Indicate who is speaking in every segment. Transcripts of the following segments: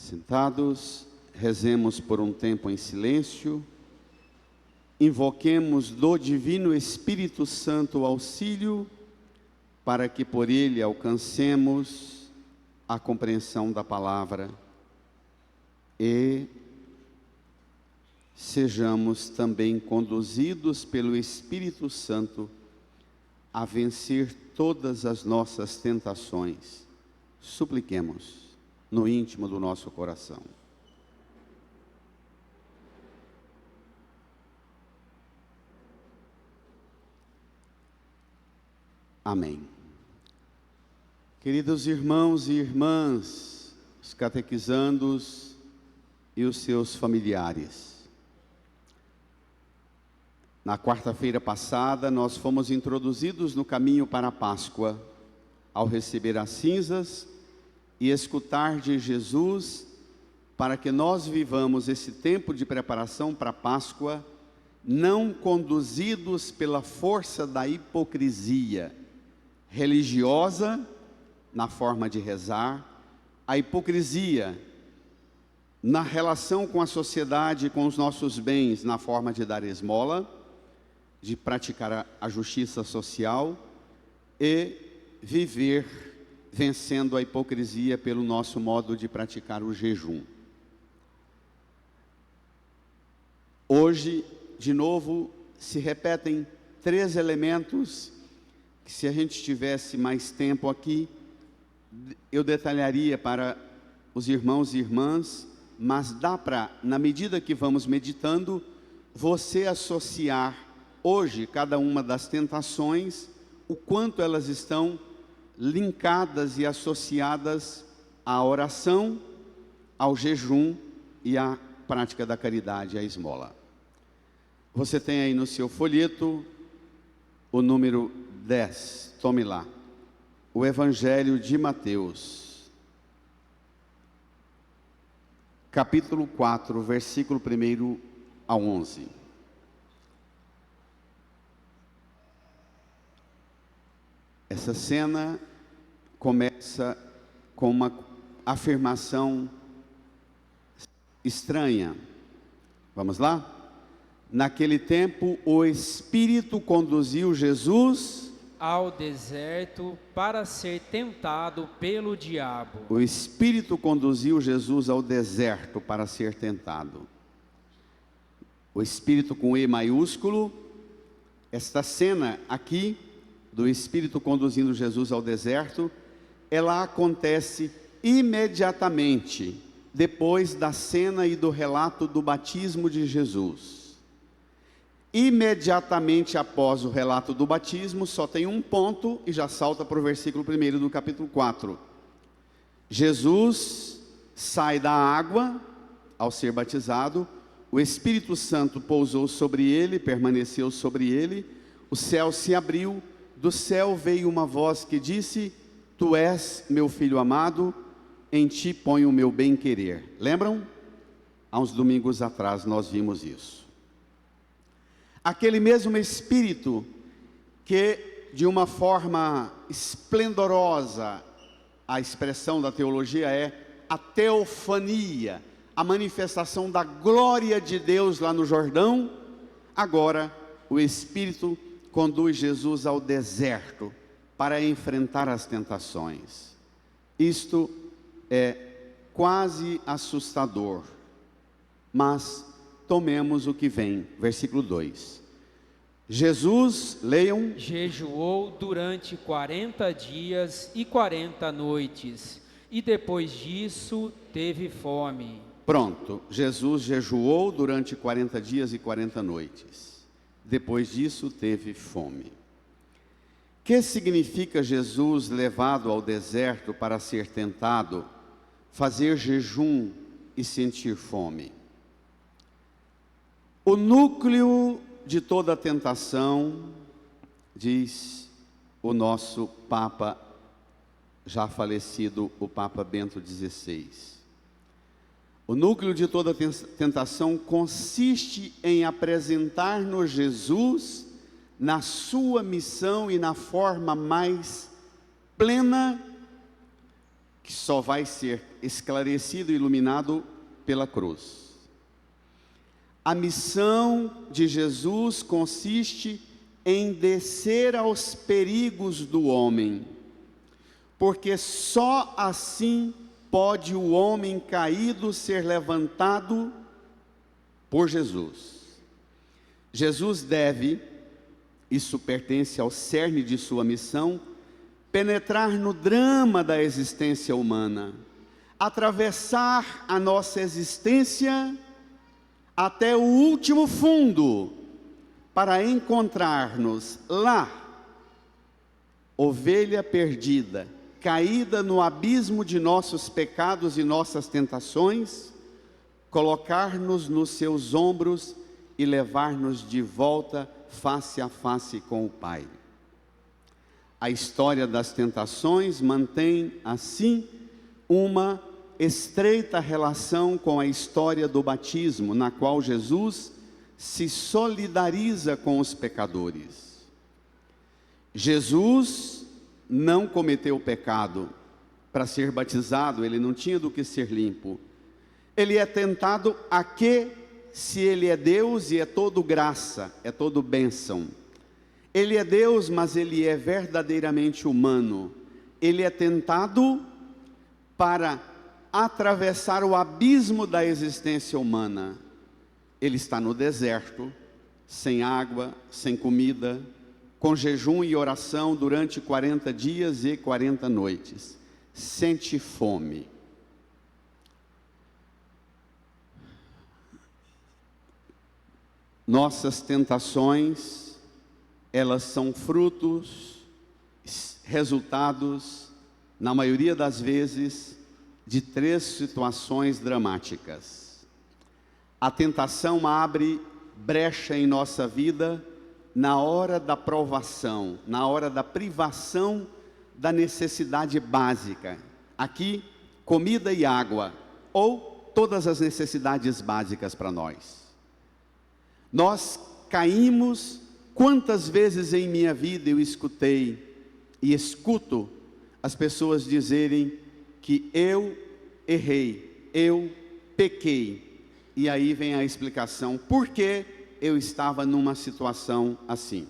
Speaker 1: Sentados, rezemos por um tempo em silêncio, invoquemos do Divino Espírito Santo o auxílio, para que por ele alcancemos a compreensão da palavra e sejamos também conduzidos pelo Espírito Santo a vencer todas as nossas tentações. Supliquemos no íntimo do nosso coração. Amém. Queridos irmãos e irmãs, os catequizandos e os seus familiares, na quarta-feira passada nós fomos introduzidos no caminho para a Páscoa, ao receber as cinzas e escutar de Jesus, para que nós vivamos esse tempo de preparação para a Páscoa, não conduzidos pela força da hipocrisia religiosa, na forma de rezar, a hipocrisia na relação com a sociedade, com os nossos bens, na forma de dar esmola, de praticar a justiça social e viver vencendo a hipocrisia pelo nosso modo de praticar o jejum. Hoje, de novo, se repetem 3 elementos que, se a gente tivesse mais tempo aqui, eu detalharia para os irmãos e irmãs, mas dá para, na medida que vamos meditando, você associar hoje cada uma das tentações, o quanto elas estão linkadas e associadas à oração, ao jejum e à prática da caridade, à esmola. Você tem aí no seu folheto o número 10, tome lá, o Evangelho de Mateus, capítulo 4, versículo 1 a 11. Essa cena começa com uma afirmação estranha. Vamos lá? Naquele tempo, o Espírito conduziu Jesus
Speaker 2: ao deserto para ser tentado pelo diabo.
Speaker 1: O Espírito conduziu Jesus ao deserto para ser tentado. O Espírito com E maiúsculo. Esta cena aqui do Espírito conduzindo Jesus ao deserto, ela acontece imediatamente depois da cena e do relato do batismo de Jesus. Imediatamente após o relato do batismo, só tem um ponto e já salta para o versículo 1 do capítulo 4. Jesus sai da água ao ser batizado, o Espírito Santo pousou sobre ele, permaneceu sobre ele, o céu se abriu, do céu veio uma voz que disse: Tu és meu filho amado, em ti ponho o meu bem-querer. Lembram? Há uns domingos atrás nós vimos isso. Aquele mesmo Espírito que, de uma forma esplendorosa, a expressão da teologia é a teofania, a manifestação da glória de Deus lá no Jordão. Agora o Espírito conduz Jesus ao deserto para enfrentar as tentações. Isto é quase assustador, mas tomemos o que vem, versículo 2. Jesus, leiam,
Speaker 2: jejuou durante 40 dias e 40 noites, e depois disso teve fome.
Speaker 1: Pronto, Jesus jejuou durante 40 dias e 40 noites. Depois disso teve fome. Que significa Jesus levado ao deserto para ser tentado, fazer jejum e sentir fome? O núcleo de toda tentação, diz o nosso Papa, já falecido, o Papa Bento XVI. O núcleo de toda tentação consiste em apresentar-nos Jesus na sua missão e na forma mais plena que só vai ser esclarecido e iluminado pela cruz. A missão de Jesus consiste em descer aos perigos do homem, porque só assim pode o homem caído ser levantado por Jesus. Jesus deve, isso pertence ao cerne de sua missão, penetrar no drama da existência humana, atravessar a nossa existência até o último fundo, para encontrar-nos lá, ovelha perdida, caída no abismo de nossos pecados e nossas tentações, colocar-nos nos seus ombros e levar-nos de volta face a face com o Pai. A história das tentações mantém, assim, uma estreita relação com a história do batismo, na qual Jesus se solidariza com os pecadores. Jesus não cometeu pecado. Para ser batizado, ele não tinha do que ser limpo. Ele é tentado a que, se ele é Deus e é todo graça, é todo bênção. Ele é Deus, mas ele é verdadeiramente humano. Ele é tentado para atravessar o abismo da existência humana. Ele está no deserto, sem água, sem comida, com jejum e oração durante 40 dias e 40 noites. Sente fome. Nossas tentações, elas são frutos, resultados, na maioria das vezes, de 3 situações dramáticas. A tentação abre brecha em nossa vida na hora da provação, na hora da privação da necessidade básica. Aqui, comida e água, ou todas as necessidades básicas para nós. Nós caímos. Quantas vezes em minha vida eu escutei e escuto as pessoas dizerem que eu errei, eu pequei. E aí vem a explicação, por que eu estava numa situação assim.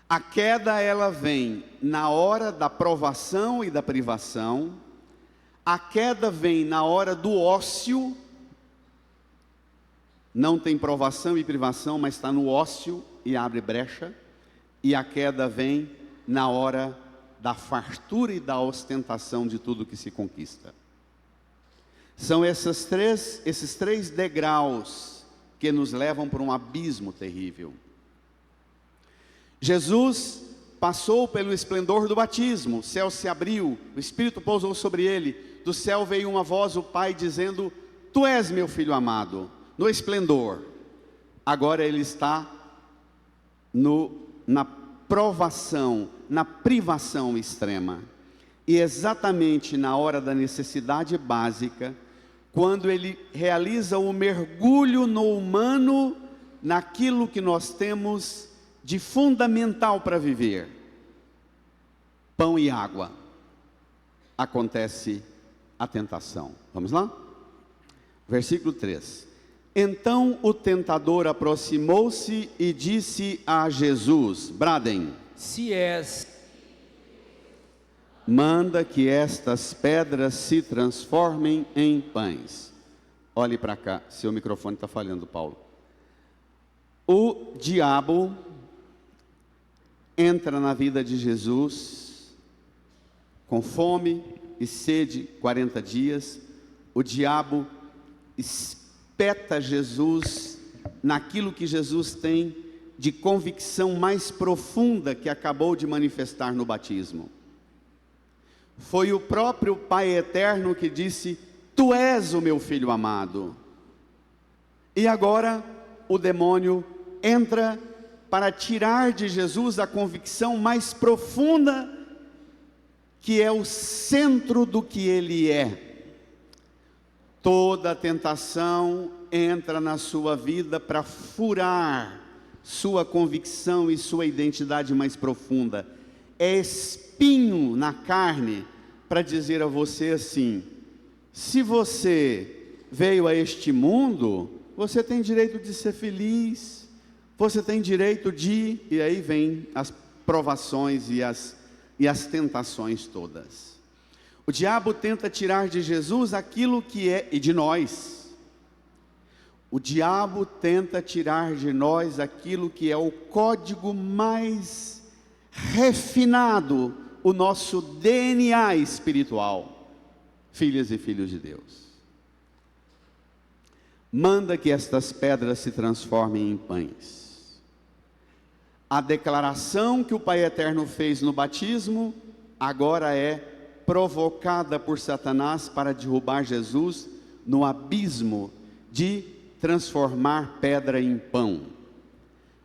Speaker 1: A queda, ela vem na hora da provação e da privação. A queda vem na hora do ócio. Não tem provação e privação, mas está no ócio e abre brecha. E a queda vem na hora da fartura e da ostentação de tudo que se conquista. São esses três degraus que nos levam para um abismo terrível. Jesus passou pelo esplendor do batismo, o céu se abriu, o Espírito pousou sobre ele, do céu veio uma voz, o Pai dizendo: Tu és meu filho amado, no esplendor. Agora ele está na provação, na privação extrema. E exatamente na hora da necessidade básica, quando ele realiza o mergulho no humano, naquilo que nós temos de fundamental para viver, pão e água, acontece a tentação. Vamos lá? Versículo 3. Então o tentador aproximou-se e disse a Jesus, bradem,
Speaker 2: se és,
Speaker 1: manda que estas pedras se transformem em pães. Olhe para cá, seu microfone está falhando, Paulo. O diabo entra na vida de Jesus com fome e sede, 40 dias. O diabo espeta Jesus naquilo que Jesus tem de convicção mais profunda que acabou de manifestar no batismo. Foi o próprio Pai Eterno que disse: Tu és o meu filho amado. E agora o demônio entra para tirar de Jesus a convicção mais profunda, que é o centro do que ele é. Toda tentação entra na sua vida para furar sua convicção e sua identidade mais profunda. É espinho na carne para dizer a você assim: se você veio a este mundo, você tem direito de ser feliz, você tem direito de... E aí vem as provações e as tentações todas. O diabo tenta tirar de Jesus aquilo que é, e de nós. O diabo tenta tirar de nós aquilo que é o código mais refinado, o nosso DNA espiritual, filhas e filhos de Deus. Manda que estas pedras se transformem em pães. A declaração que o Pai Eterno fez no batismo, agora é provocada por Satanás para derrubar Jesus no abismo de transformar pedra em pão.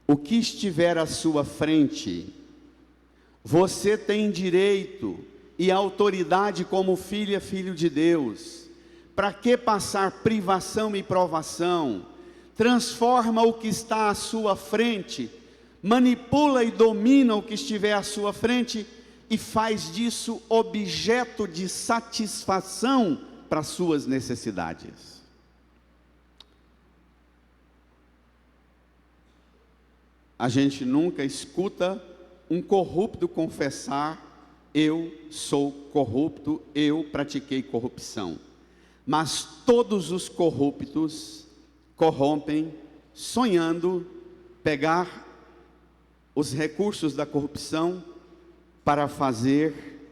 Speaker 1: O que estiver à sua frente, você tem direito e autoridade como filha, filho de Deus. Para que passar privação e provação? Transforma o que está à sua frente, manipula e domina o que estiver à sua frente e faz disso objeto de satisfação para suas necessidades. A gente nunca escuta um corrupto confessar: eu sou corrupto, eu pratiquei corrupção. Mas todos os corruptos corrompem, sonhando pegar os recursos da corrupção para fazer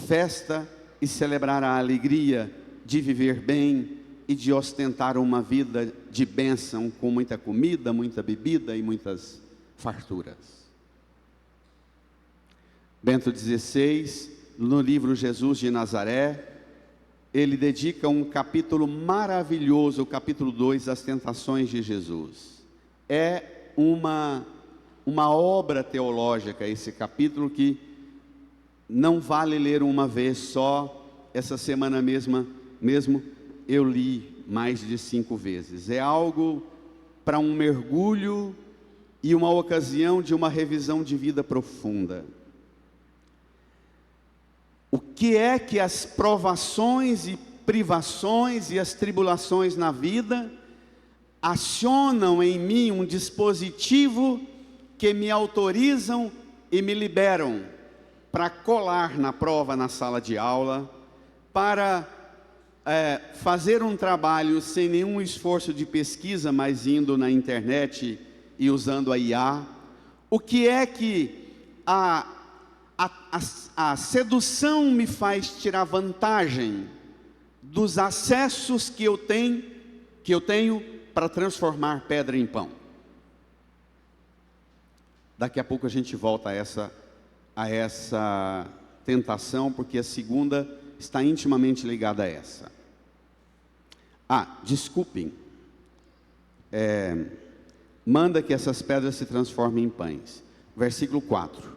Speaker 1: festa e celebrar a alegria de viver bem e de ostentar uma vida de bênção, com muita comida, muita bebida e muitas farturas. Bento XVI, no livro Jesus de Nazaré, ele dedica um capítulo maravilhoso, o capítulo 2, às tentações de Jesus. É uma obra teológica esse capítulo, que não vale ler uma vez só. Essa semana mesmo eu li mais de 5 vezes. É algo para um mergulho e uma ocasião de uma revisão de vida profunda. O que é que as provações e privações e as tribulações na vida acionam em mim um dispositivo que me autorizam e me liberam para colar na prova na sala de aula, para fazer um trabalho sem nenhum esforço de pesquisa, mas indo na internet e usando a IA? O que é que a sedução me faz tirar vantagem dos acessos que eu tenho para transformar pedra em pão? Daqui a pouco a gente volta a essa tentação, porque a segunda está intimamente ligada a essa. Desculpem. Manda que essas pedras se transformem em pães. Versículo 4.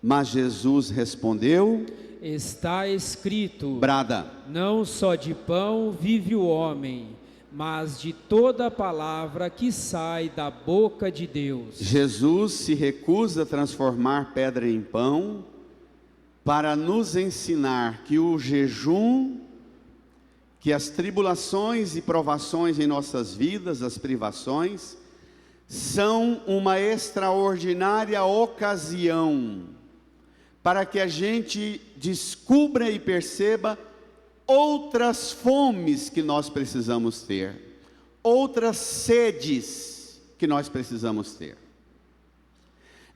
Speaker 1: Mas Jesus respondeu:
Speaker 2: está escrito,
Speaker 1: brada,
Speaker 2: não só de pão vive o homem, mas de toda palavra que sai da boca de Deus.
Speaker 1: Jesus se recusa a transformar pedra em pão para nos ensinar que o jejum, que as tribulações e provações em nossas vidas, as privações, são uma extraordinária ocasião para que a gente descubra e perceba outras fomes que nós precisamos ter, outras sedes que nós precisamos ter.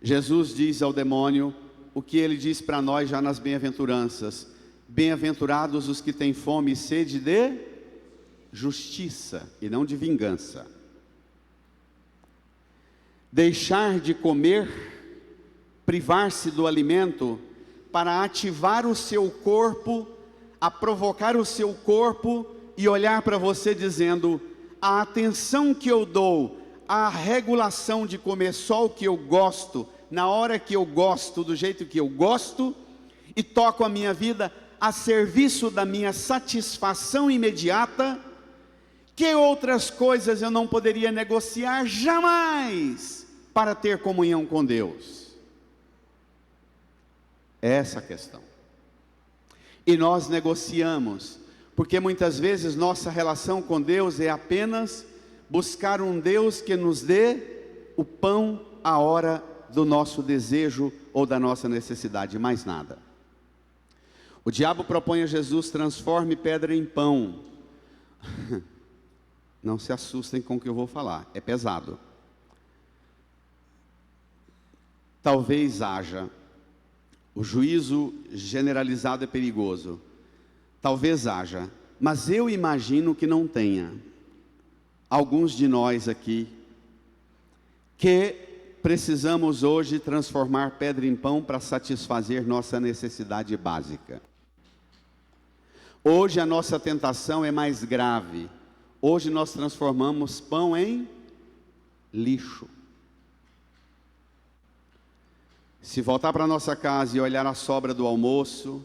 Speaker 1: Jesus diz ao demônio o que ele diz para nós já nas bem-aventuranças: bem-aventurados os que têm fome e sede de justiça e não de vingança. Deixar de comer, privar-se do alimento para ativar o seu corpo, a provocar o seu corpo e olhar para você dizendo: a atenção que eu dou, a regulação de comer só o que eu gosto, na hora que eu gosto, do jeito que eu gosto, e toco a minha vida a serviço da minha satisfação imediata, que outras coisas eu não poderia negociar jamais para ter comunhão com Deus? Essa a questão. E nós negociamos, porque muitas vezes nossa relação com Deus é apenas buscar um Deus que nos dê o pão à hora do nosso desejo ou da nossa necessidade, mais nada. O diabo propõe a Jesus: transforme pedra em pão. Não se assustem com o que eu vou falar, é pesado. Talvez haja, o juízo generalizado é perigoso, talvez haja, mas eu imagino que não tenha, alguns de nós aqui, que precisamos hoje transformar pedra em pão para satisfazer nossa necessidade básica. Hoje a nossa tentação é mais grave. Hoje nós transformamos pão em lixo. Se voltar para nossa casa e olhar a sobra do almoço,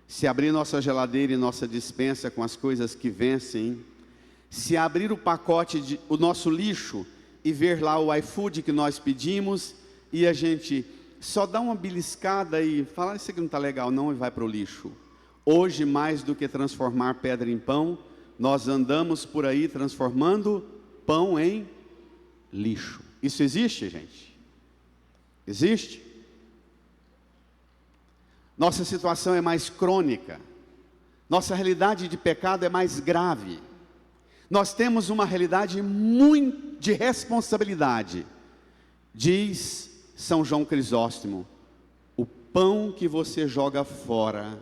Speaker 1: se abrir nossa geladeira e nossa despensa com as coisas que vencem, se abrir o pacote, o nosso lixo, e ver lá o iFood que nós pedimos, e a gente só dá uma beliscada e fala: isso aqui não está legal não, e vai para o lixo. Hoje, mais do que transformar pedra em pão, nós andamos por aí transformando pão em lixo. Isso existe, gente? Existe? Nossa situação é mais crônica, nossa realidade de pecado é mais grave. Nós temos uma realidade muito de responsabilidade. Diz São João Crisóstomo: o pão que você joga fora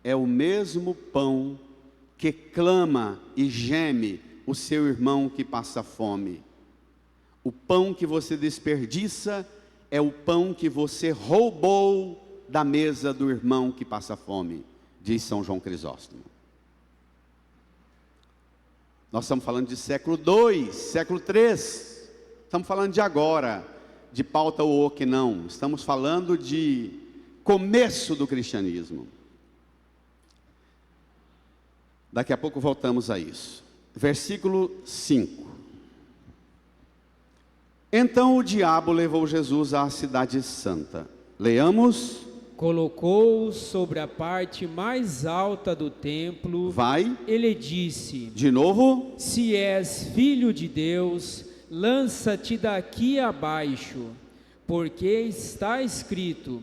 Speaker 1: é o mesmo pão que clama e geme o seu irmão que passa fome. O pão que você desperdiça é o pão que você roubou da mesa do irmão que passa fome, diz São João Crisóstomo. Nós estamos falando de século II, século III, estamos falando de agora, de pauta ou que não, estamos falando de começo do cristianismo. Daqui a pouco voltamos a isso. Versículo 5. Então o diabo levou Jesus à cidade santa. Leamos.
Speaker 2: Colocou-o sobre a parte mais alta do templo.
Speaker 1: Vai.
Speaker 2: Ele disse:
Speaker 1: de novo.
Speaker 2: Se és filho de Deus, lança-te daqui abaixo, porque está escrito: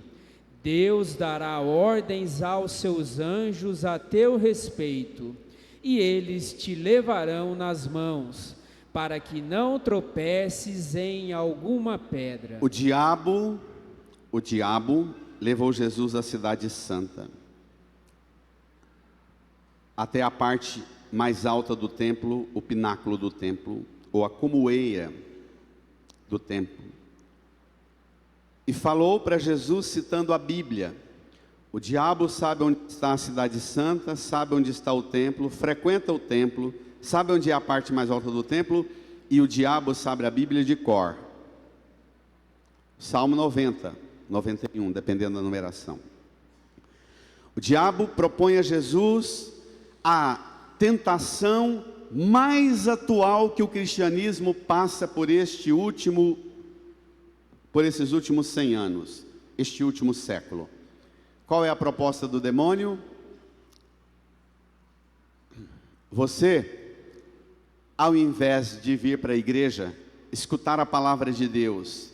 Speaker 2: Deus dará ordens aos seus anjos a teu respeito, e eles te levarão nas mãos, para que não tropeces em alguma pedra. O diabo
Speaker 1: levou Jesus à cidade santa, até a parte mais alta do templo, o pináculo do templo, ou a cumoeira do templo, e falou para Jesus citando a Bíblia. O diabo sabe onde está a cidade santa, sabe onde está o templo, frequenta o templo, sabe onde é a parte mais alta do templo, e o diabo sabe a Bíblia de cor. Salmo 90, 91, dependendo da numeração. O diabo propõe a Jesus a tentação mais atual que o cristianismo passa por esses últimos 100 anos, este último século. Qual é a proposta do demônio? Você, ao invés de vir para a igreja, escutar a palavra de Deus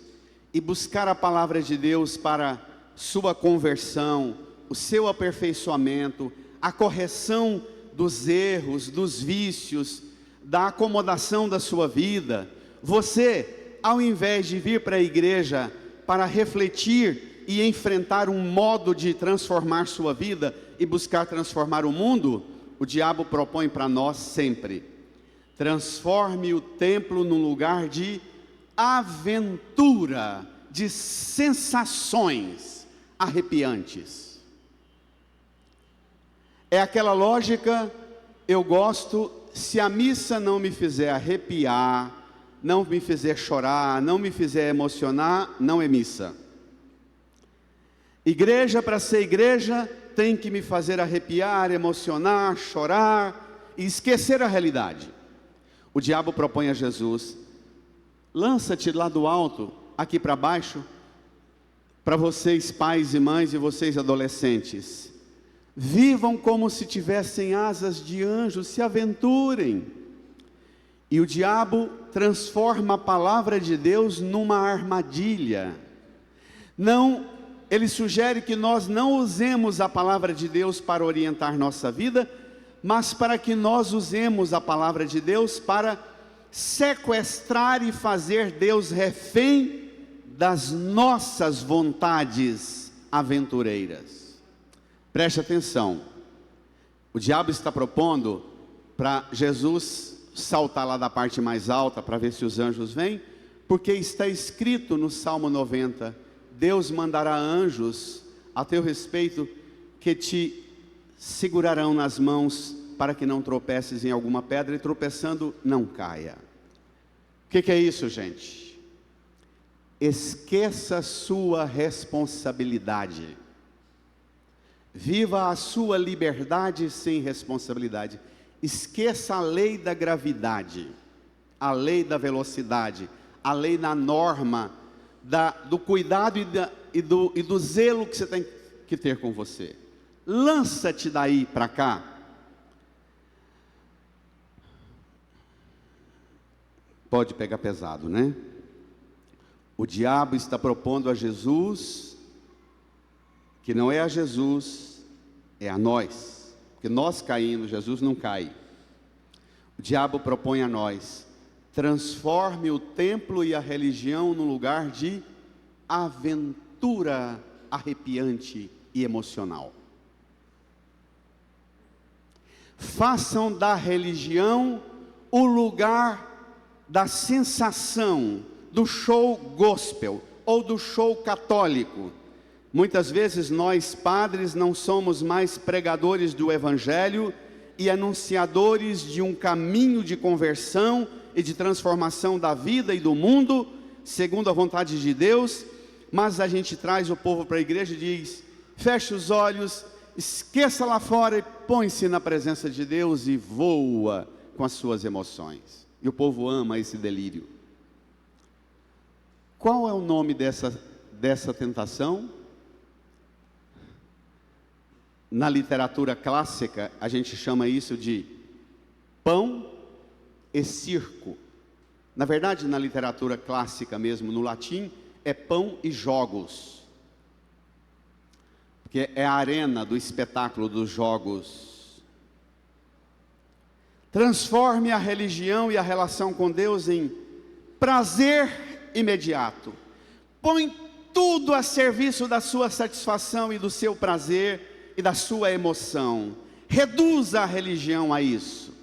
Speaker 1: e buscar a palavra de Deus para sua conversão, o seu aperfeiçoamento, a correção dos erros, dos vícios, da acomodação da sua vida, você, ao invés de vir para a igreja para refletir e enfrentar um modo de transformar sua vida e buscar transformar o mundo, o diabo propõe para nós sempre: transforme o templo num lugar de aventura, de sensações arrepiantes. É aquela lógica: eu gosto, se a missa não me fizer arrepiar, não me fizer chorar, não me fizer emocionar, não é missa. Igreja, para ser igreja, tem que me fazer arrepiar, emocionar, chorar e esquecer a realidade. O diabo propõe a Jesus: lança-te lá do alto, aqui para baixo, para vocês pais e mães e vocês adolescentes. Vivam como se tivessem asas de anjos, se aventurem. E o diabo transforma a palavra de Deus numa armadilha. Não, ele sugere que nós não usemos a palavra de Deus para orientar nossa vida, mas para que nós usemos a palavra de Deus para sequestrar e fazer Deus refém das nossas vontades aventureiras. Preste atenção, o diabo está propondo para Jesus saltar lá da parte mais alta para ver se os anjos vêm, porque está escrito no Salmo 90, Deus mandará anjos a teu respeito que te segurarão nas mãos para que não tropeces em alguma pedra e tropeçando não caia. O que é isso, gente? Esqueça a sua responsabilidade. Viva a sua liberdade sem responsabilidade. Esqueça a lei da gravidade, a lei da velocidade, a lei da norma, do cuidado e do zelo que você tem que ter com você. Lança-te daí para cá. Pode pegar pesado, né? O diabo está propondo a Jesus, que não é a Jesus, é a nós, porque nós caímos, Jesus não cai. O diabo propõe a nós: transforme o templo e a religião num lugar de aventura arrepiante e emocional. Façam da religião o lugar da sensação, do show gospel ou do show católico. Muitas vezes nós padres não somos mais pregadores do evangelho e anunciadores de um caminho de conversão e de transformação da vida e do mundo, segundo a vontade de Deus, mas a gente traz o povo para a igreja e diz: feche os olhos, esqueça lá fora e põe-se na presença de Deus e voa com as suas emoções. E o povo ama esse delírio. Qual é o nome dessa tentação? Na literatura clássica, a gente chama isso de pão e circo. Na verdade, na literatura clássica mesmo, no latim, é pão e jogos. Porque é a arena do espetáculo dos jogos. Transforme a religião e a relação com Deus em prazer imediato. Põe tudo a serviço da sua satisfação e do seu prazer e da sua emoção. Reduza a religião a isso.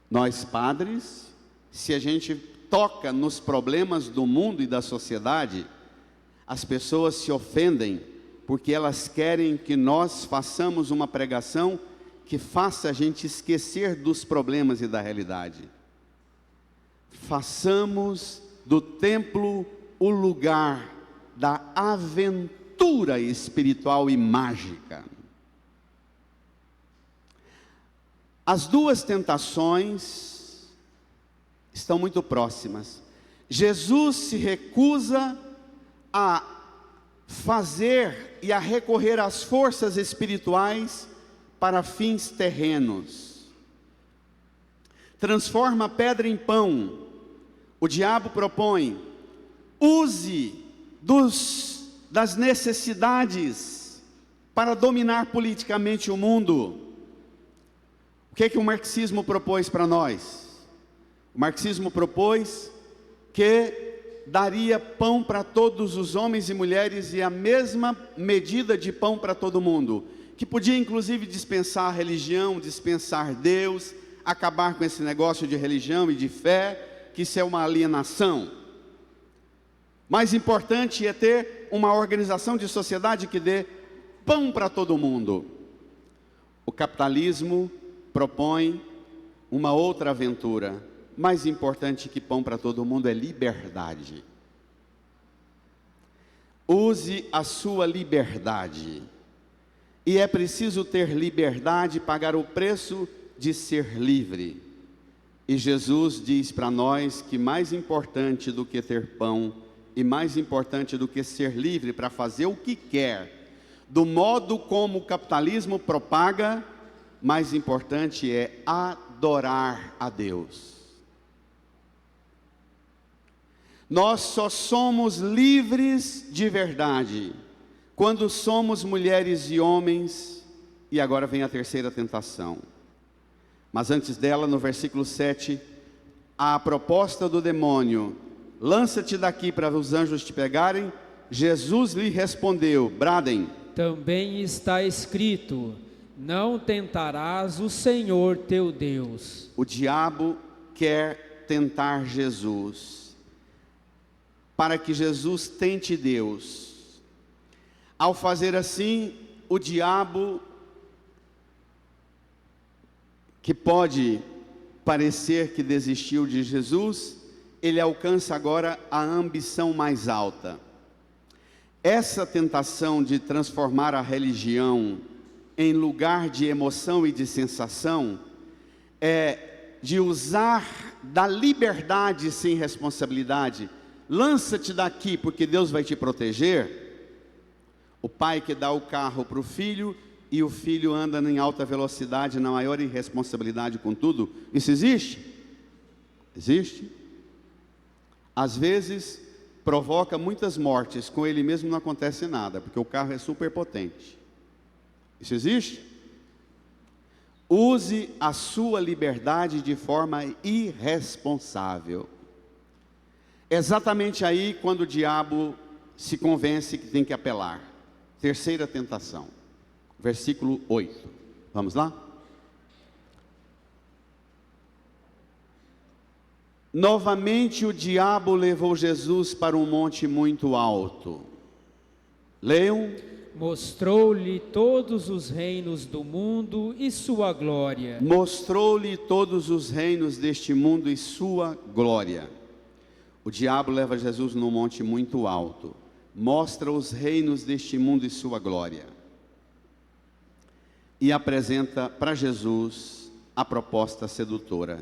Speaker 1: Nós padres, se a gente toca nos problemas do mundo e da sociedade, as pessoas se ofendem porque elas querem que nós façamos uma pregação que faça a gente esquecer dos problemas e da realidade. Façamos do templo o lugar da aventura espiritual e mágica. As duas tentações estão muito próximas. Jesus se recusa a fazer e a recorrer às forças espirituais para fins terrenos. Transforma a pedra em pão. O diabo propõe: use das necessidades para dominar politicamente o mundo. O que o marxismo propôs para nós? O marxismo propôs que daria pão para todos os homens e mulheres e a mesma medida de pão para todo mundo, que podia inclusive dispensar a religião, dispensar Deus, acabar com esse negócio de religião e de fé, que isso é uma alienação. Mais importante é ter uma organização de sociedade que dê pão para todo mundo. O capitalismo propõe uma outra aventura. Mais importante que pão para todo mundo é liberdade. Use a sua liberdade. E é preciso ter liberdade, pagar o preço de ser livre. E Jesus diz para nós que mais importante do que ter pão e mais importante do que ser livre para fazer o que quer, do modo como o capitalismo propaga, mais importante é adorar a Deus. Nós só somos livres de verdade quando somos mulheres e homens, e agora vem a terceira tentação. Mas antes dela, no versículo 7, a proposta do demônio: lança-te daqui para os anjos te pegarem. Jesus lhe respondeu, bradem:
Speaker 2: também está escrito, não tentarás o Senhor teu Deus.
Speaker 1: O diabo quer tentar Jesus, para que Jesus tente Deus. Ao fazer assim, o diabo, que pode parecer que desistiu de Jesus, ele alcança agora a ambição mais alta. Essa tentação de transformar a religião em lugar de emoção e de sensação, é de usar da liberdade sem responsabilidade. Lança-te daqui porque Deus vai te proteger. O pai que dá o carro para o filho e o filho anda em alta velocidade, na maior irresponsabilidade com tudo. Isso existe? Existe. Às vezes provoca muitas mortes, com ele mesmo não acontece nada, porque o carro é super potente. Isso existe? Use a sua liberdade de forma irresponsável. Exatamente aí quando o diabo se convence que tem que apelar. Terceira tentação, versículo 8. Vamos lá? Novamente o diabo levou Jesus para um monte muito alto. Leiam.
Speaker 2: Mostrou-lhe todos os reinos do mundo e sua glória.
Speaker 1: Mostrou-lhe todos os reinos deste mundo e sua glória. O diabo leva Jesus num monte muito alto, mostra os reinos deste mundo e sua glória, e apresenta para Jesus a proposta sedutora.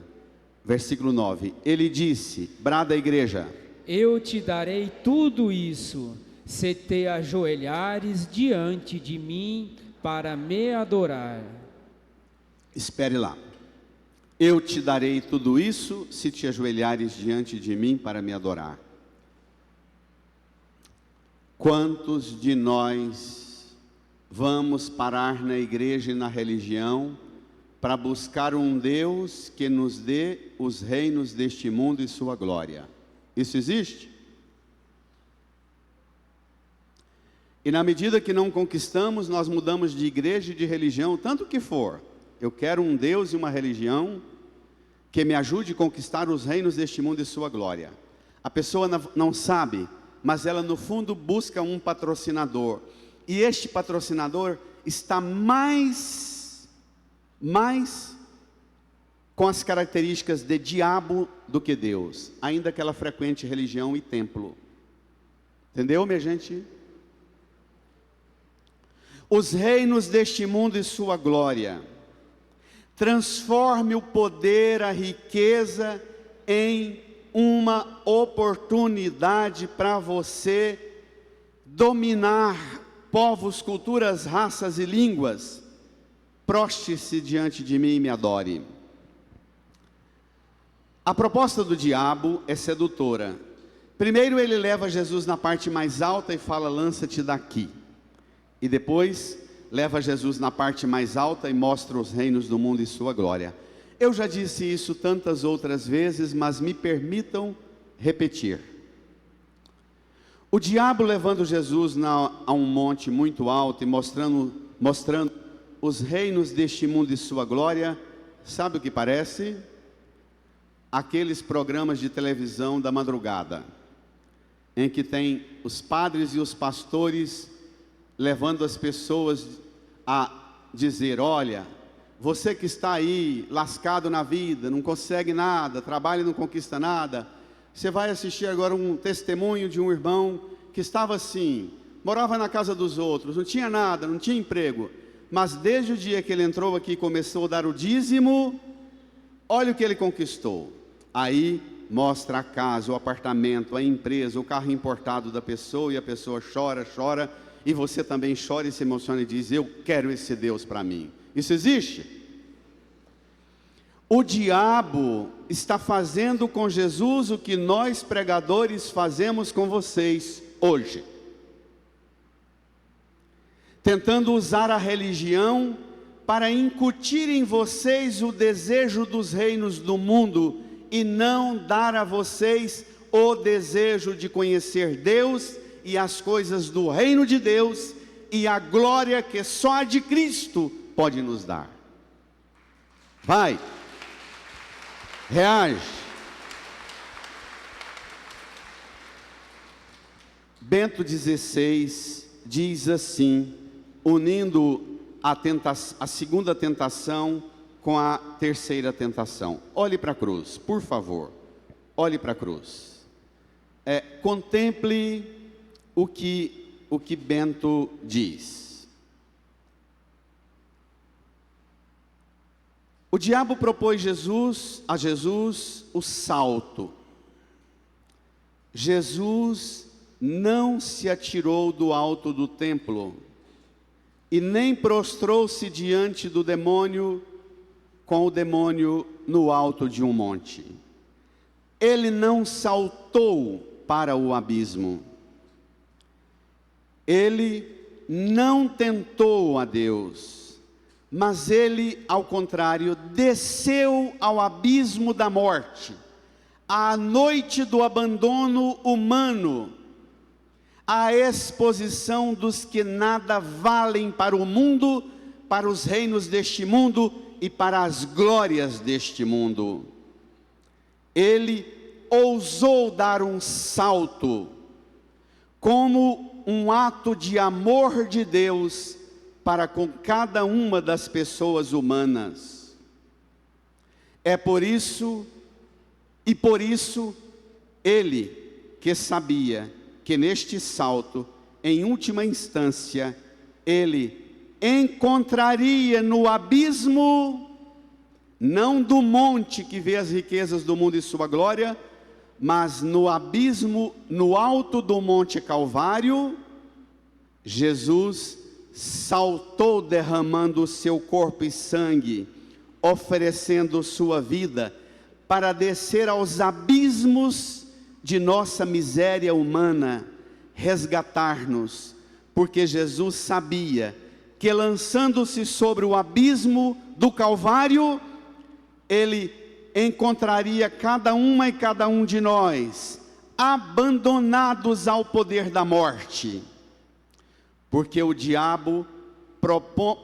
Speaker 1: Versículo 9, ele disse, brada a igreja:
Speaker 2: eu te darei tudo isso, se te ajoelhares diante de mim para me adorar.
Speaker 1: Espere lá. Eu te darei tudo isso, se te ajoelhares diante de mim para me adorar. Quantos de nós vamos parar na igreja e na religião para buscar um Deus que nos dê os reinos deste mundo e sua glória? Isso existe? E na medida que não conquistamos, nós mudamos de igreja e de religião, tanto que for. Eu quero um Deus e uma religião que me ajude a conquistar os reinos deste mundo e sua glória. A pessoa não sabe, mas ela no fundo busca um patrocinador. E este patrocinador está mais com as características de diabo do que Deus, ainda que ela frequente religião e templo. Entendeu, minha gente? Os reinos deste mundo e sua glória. Transforme o poder, a riqueza em uma oportunidade para você dominar povos, culturas, raças e línguas. Proste-se diante de mim e me adore. A proposta do diabo é sedutora. Primeiro ele leva Jesus na parte mais alta e fala, lança-te daqui. E depois leva Jesus na parte mais alta e mostra os reinos do mundo e sua glória. Eu já disse isso tantas outras vezes, mas me permitam repetir. O diabo levando Jesus a um monte muito alto e mostrando os reinos deste mundo e sua glória, sabe o que parece? Aqueles programas de televisão da madrugada, em que tem os padres e os pastores levando as pessoas a dizer, olha, você que está aí lascado na vida, não consegue nada, trabalha e não conquista nada, você vai assistir agora um testemunho de um irmão que estava assim, morava na casa dos outros, não tinha nada, não tinha emprego, mas desde o dia que ele entrou aqui e começou a dar o dízimo, olha o que ele conquistou. Aí mostra a casa, o apartamento, a empresa, o carro importado da pessoa, e a pessoa chora, e você também chora e se emociona e diz: eu quero esse Deus para mim. Isso existe? O diabo está fazendo com Jesus o que nós pregadores fazemos com vocês hoje, tentando usar a religião para incutir em vocês o desejo dos reinos do mundo e não dar a vocês o desejo de conhecer Deus e as coisas do reino de Deus e a glória que só a de Cristo pode nos dar. Vai, reage. Bento XVI diz assim, unindo a segunda tentação com a terceira tentação. Olhe para a cruz, por favor. Olhe para a cruz. Contemple o que Bento diz. O diabo propôs a Jesus o salto. Jesus não se atirou do alto do templo e nem prostrou-se diante do demônio com o demônio no alto de um monte. Ele não saltou para o abismo. Ele não tentou a Deus, mas ele, ao contrário, desceu ao abismo da morte, à noite do abandono humano, à exposição dos que nada valem para o mundo, para os reinos deste mundo e para as glórias deste mundo. Ele ousou dar um salto, como um ato de amor de Deus para com cada uma das pessoas humanas. Por isso ele, que sabia que neste salto, em última instância, ele encontraria no abismo, não do monte que vê as riquezas do mundo e sua glória, mas no abismo, no alto do Monte Calvário, Jesus saltou derramando o seu corpo e sangue, oferecendo sua vida para descer aos abismos de nossa miséria humana, resgatar-nos, porque Jesus sabia que lançando-se sobre o abismo do Calvário, ele encontraria cada uma e cada um de nós abandonados ao poder da morte, porque o diabo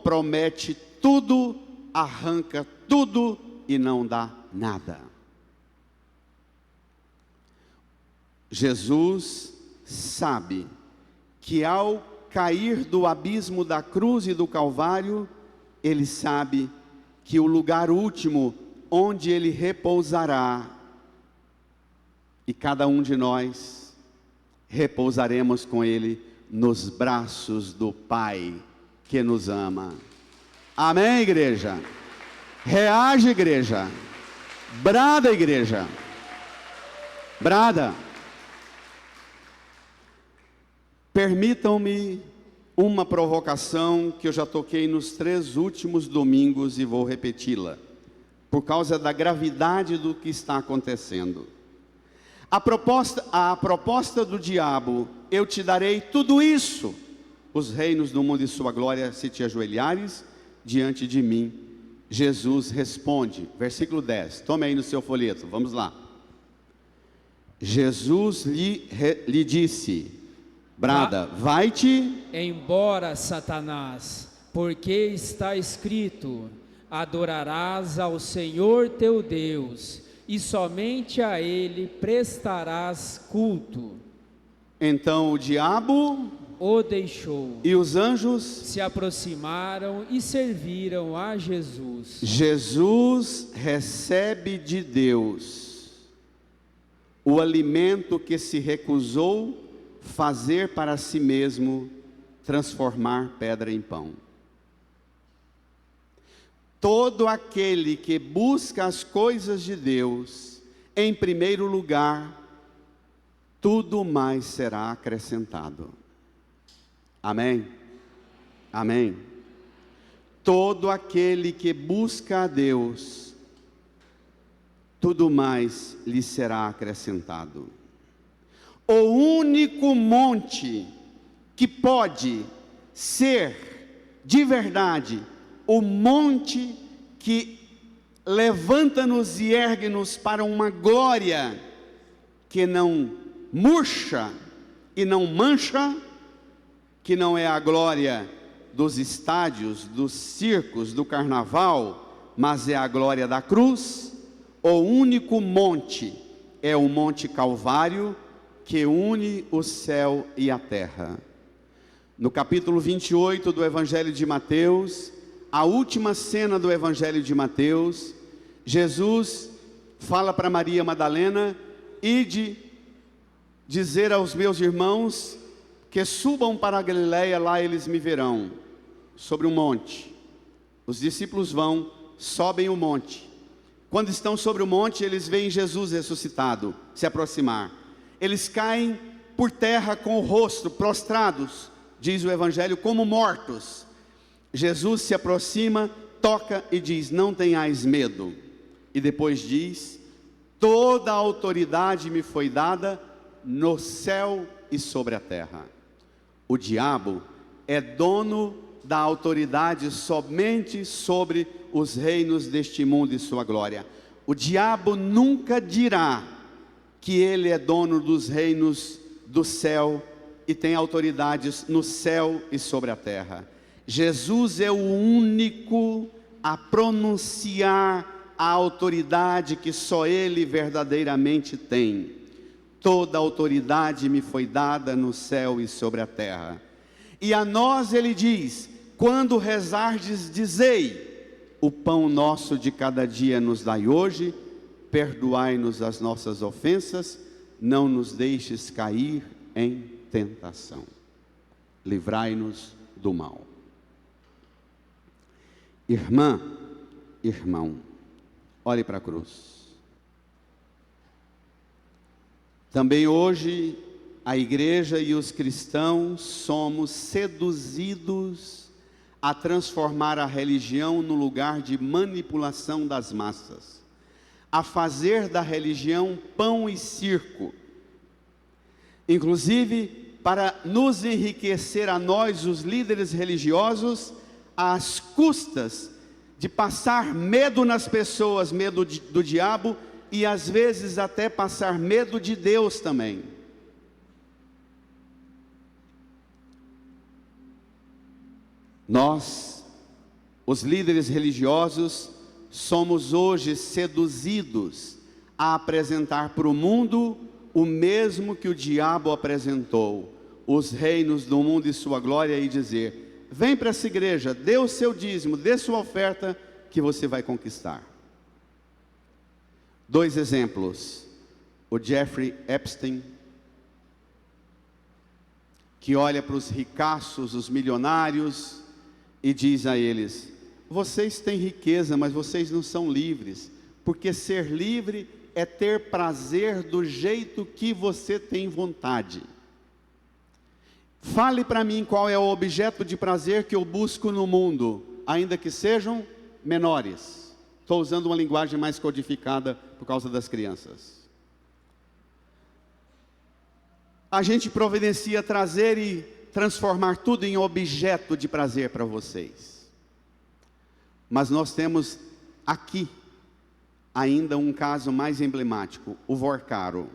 Speaker 1: promete tudo, arranca tudo e não dá nada. Jesus sabe que ao cair do abismo da cruz e do Calvário, ele sabe que o lugar último onde ele repousará, e cada um de nós repousaremos com ele nos braços do Pai que nos ama. Amém, igreja? Reage, igreja. Brada, igreja. Brada. Permitam-me uma provocação que eu já toquei nos 3 últimos domingos e vou repeti-la, por causa da gravidade do que está acontecendo. A proposta do diabo: eu te darei tudo isso, os reinos do mundo e sua glória, se te ajoelhares diante de mim. Jesus responde, versículo 10, tome aí no seu folheto, vamos lá. Jesus lhe disse, brada, vai-te
Speaker 2: embora, Satanás, porque está escrito: adorarás ao Senhor teu Deus, e somente a Ele prestarás culto.
Speaker 1: Então o diabo
Speaker 2: o deixou,
Speaker 1: e os anjos
Speaker 2: se aproximaram e serviram a Jesus.
Speaker 1: Jesus recebe de Deus o alimento que se recusou fazer para si mesmo, transformar pedra em pão. Todo aquele que busca as coisas de Deus, em primeiro lugar, tudo mais será acrescentado. Amém? Amém? Todo aquele que busca a Deus, tudo mais lhe será acrescentado. O único monte que pode ser de verdade o monte que levanta-nos e ergue-nos para uma glória que não murcha e não mancha, que não é a glória dos estádios, dos circos, do carnaval, mas é a glória da cruz. O único monte é o Monte Calvário, que une o céu e a terra. No capítulo 28 do Evangelho de Mateus, a última cena do Evangelho de Mateus, Jesus fala para Maria Madalena: ide dizer aos meus irmãos que subam para a Galileia, lá eles me verão, sobre um monte. Os discípulos vão, sobem o monte. Quando estão sobre o monte, eles veem Jesus ressuscitado se aproximar. Eles caem por terra com o rosto prostrados, diz o Evangelho, como mortos. Jesus se aproxima, toca e diz: não tenhais medo. E depois diz: toda a autoridade me foi dada no céu e sobre a terra. O diabo é dono da autoridade somente sobre os reinos deste mundo e sua glória. O diabo nunca dirá que ele é dono dos reinos do céu e tem autoridades no céu e sobre a terra. Jesus é o único a pronunciar a autoridade que só ele verdadeiramente tem. Toda autoridade me foi dada no céu e sobre a terra. E a nós ele diz: quando rezardes, dizei: o pão nosso de cada dia nos dai hoje, perdoai-nos as nossas ofensas, não nos deixes cair em tentação, livrai-nos do mal. Irmã, irmão, olhe para a cruz. Também hoje a igreja e os cristãos somos seduzidos a transformar a religião no lugar de manipulação das massas, a fazer da religião pão e circo, inclusive para nos enriquecer a nós, os líderes religiosos, às custas de passar medo nas pessoas, medo do diabo, e às vezes até passar medo de Deus também. Nós, os líderes religiosos, somos hoje seduzidos a apresentar para o mundo o mesmo que o diabo apresentou, os reinos do mundo e sua glória, e dizer: vem para essa igreja, dê o seu dízimo, dê sua oferta, que você vai conquistar. Dois exemplos: o Jeffrey Epstein, que olha para os ricaços, os milionários, e diz a eles: vocês têm riqueza, mas vocês não são livres, porque ser livre é ter prazer do jeito que você tem vontade. Fale para mim qual é o objeto de prazer que eu busco no mundo, ainda que sejam menores. Estou usando uma linguagem mais codificada por causa das crianças. A gente providencia trazer e transformar tudo em objeto de prazer para vocês. Mas nós temos aqui ainda um caso mais emblemático: o Vorcaro,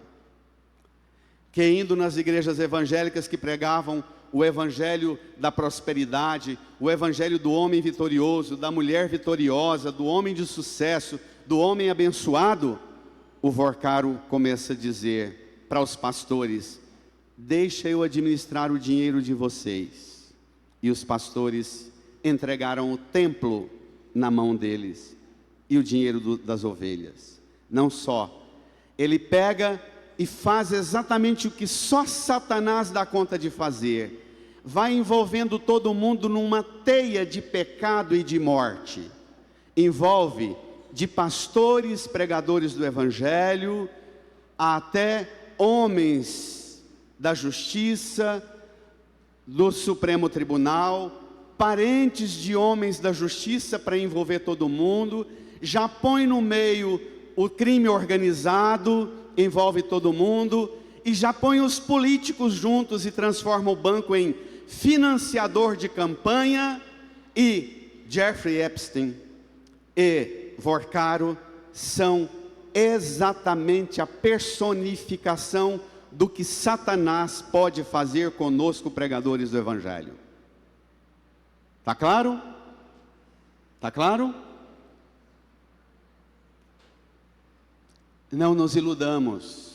Speaker 1: que indo nas igrejas evangélicas que pregavam o evangelho da prosperidade, o evangelho do homem vitorioso, da mulher vitoriosa, do homem de sucesso, do homem abençoado, o Vorcaro começa a dizer para os pastores: deixa eu administrar o dinheiro de vocês. E os pastores entregaram o templo na mão deles e o dinheiro das ovelhas. Não só, ele pega e faz exatamente o que só Satanás dá conta de fazer: vai envolvendo todo mundo numa teia de pecado e de morte. Envolve de pastores, pregadores do evangelho, até homens da justiça, do Supremo Tribunal, parentes de homens da justiça para envolver todo mundo, já põe no meio o crime organizado, envolve todo mundo, e já põe os políticos juntos e transforma o banco em financiador de campanha. E Jeffrey Epstein e Vorcaro são exatamente a personificação do que Satanás pode fazer conosco, pregadores do Evangelho. Está claro? Está claro? Não nos iludamos.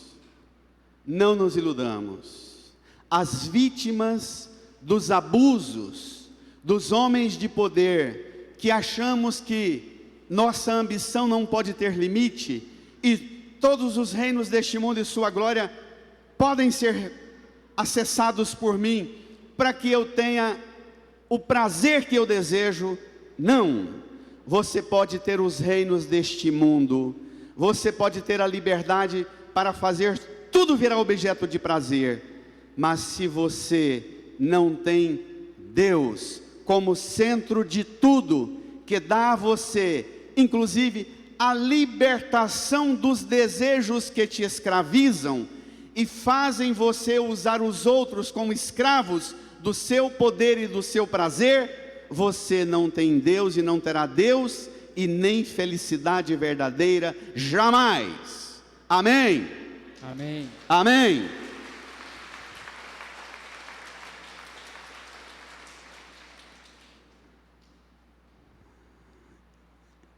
Speaker 1: Não nos iludamos. As vítimas dos abusos dos homens de poder, que achamos que nossa ambição não pode ter limite, e todos os reinos deste mundo e sua glória podem ser acessados por mim, para que eu tenha o prazer que eu desejo. Não, você pode ter os reinos deste mundo, você pode ter a liberdade para fazer tudo virar objeto de prazer, mas se você não tem Deus como centro de tudo, que dá a você, inclusive, a libertação dos desejos que te escravizam e fazem você usar os outros como escravos do seu poder e do seu prazer, você não tem Deus e não terá Deus e nem felicidade verdadeira jamais. Amém?
Speaker 2: Amém.
Speaker 1: Amém.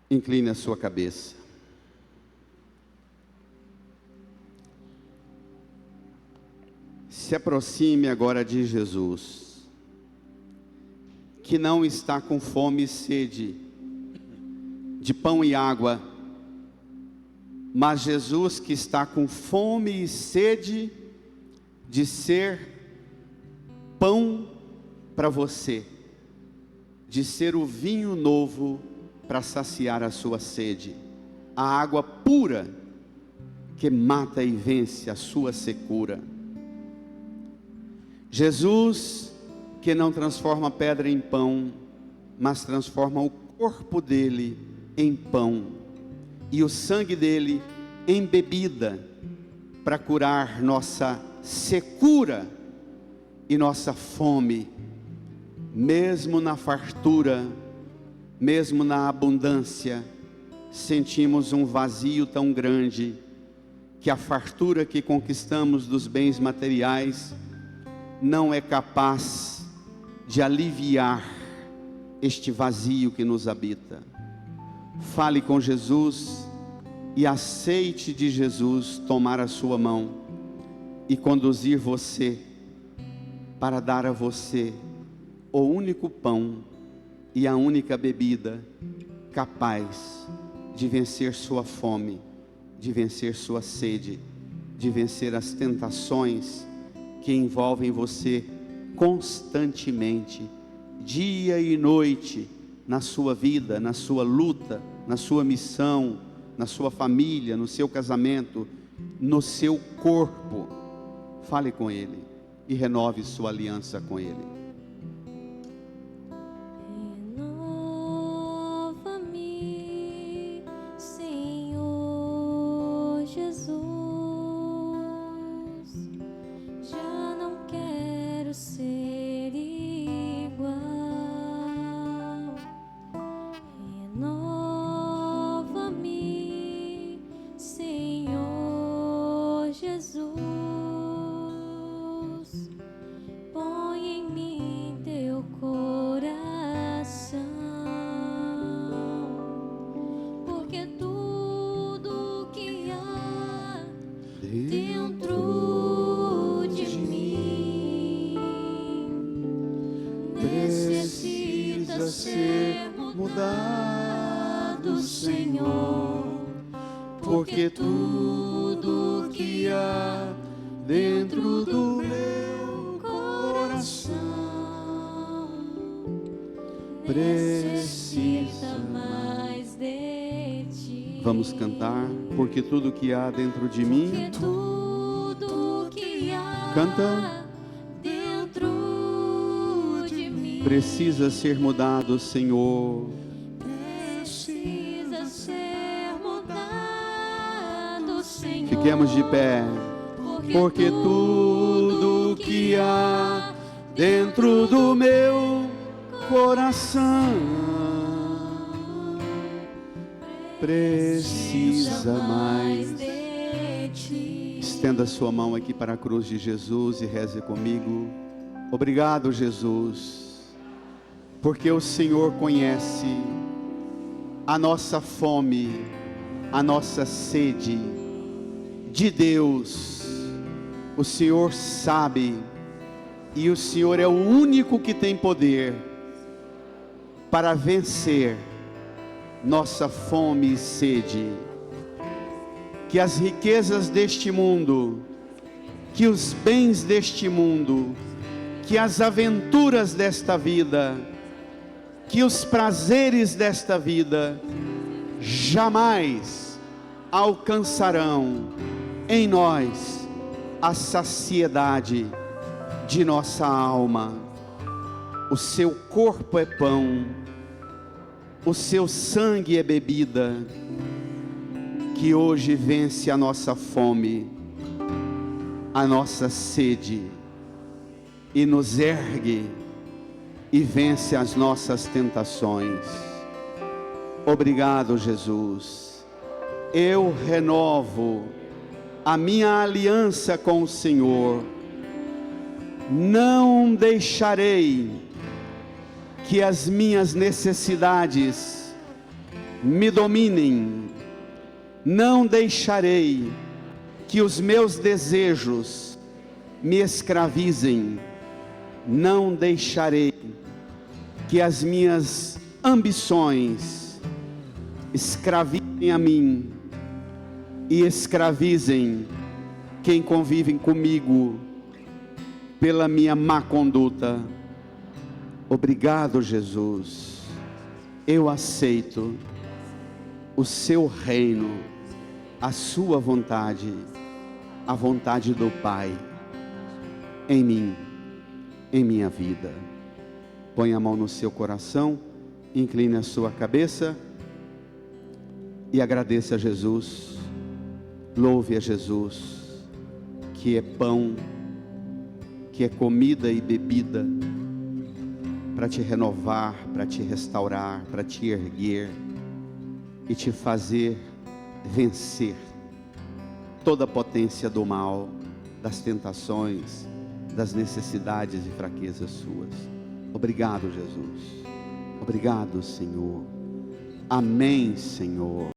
Speaker 1: Incline a sua cabeça. Se aproxime agora de Jesus, que não está com fome e sede de pão e água, mas Jesus que está com fome e sede de ser pão para você, de ser o vinho novo para saciar a sua sede, a água pura que mata e vence a sua secura. Jesus que não transforma pedra em pão, mas transforma o corpo dele em pão e o sangue dele em bebida, para curar nossa secura e nossa fome, mesmo na fartura, mesmo na abundância, sentimos um vazio tão grande, que a fartura que conquistamos dos bens materiais não é capaz de aliviar este vazio que nos habita. Fale com Jesus e aceite de Jesus tomar a sua mão e conduzir você para dar a você o único pão e a única bebida capaz de vencer sua fome, de vencer sua sede, de vencer as tentações que envolvem você constantemente, dia e noite, na sua vida, na sua luta, na sua missão, na sua família, no seu casamento, no seu corpo. Fale com Ele e renove sua aliança com Ele. Porque tudo que há dentro do meu coração precisa mais de ti. Vamos cantar. Porque tudo que há dentro de mim,
Speaker 3: tudo que há
Speaker 1: canta,
Speaker 3: dentro
Speaker 1: precisa ser mudado, Senhor.
Speaker 3: Precisa ser mudado, Senhor.
Speaker 1: Fiquemos de pé, porque tudo que há dentro do meu coração precisa mais
Speaker 3: de ti.
Speaker 1: Estenda sua mão aqui para a cruz de Jesus e reze comigo. Obrigado, Jesus, porque o Senhor conhece a nossa fome, a nossa sede de Deus. O Senhor sabe, e o Senhor é o único que tem poder para vencer nossa fome e sede. Que as riquezas deste mundo, que os bens deste mundo, que as aventuras desta vida, que os prazeres desta vida jamais alcançarão em nós a saciedade de nossa alma. O seu corpo é pão, o seu sangue é bebida, que hoje vence a nossa fome, a nossa sede, e nos ergue e vence as nossas tentações. Obrigado, Jesus. Eu renovo a minha aliança com o Senhor. Não deixarei que as minhas necessidades me dominem. Não deixarei que os meus desejos me escravizem. Não deixarei que as minhas ambições escravizem a mim e escravizem quem convive comigo pela minha má conduta. Obrigado, Jesus. Eu aceito o seu reino, a sua vontade, a vontade do Pai em mim, em minha vida. Põe a mão no seu coração, incline a sua cabeça e agradeça a Jesus. Louve a Jesus, que é pão, que é comida e bebida, para te renovar, para te restaurar, para te erguer e te fazer vencer toda a potência do mal, das tentações, das necessidades e fraquezas suas. Obrigado, Jesus. Obrigado, Senhor. Amém, Senhor.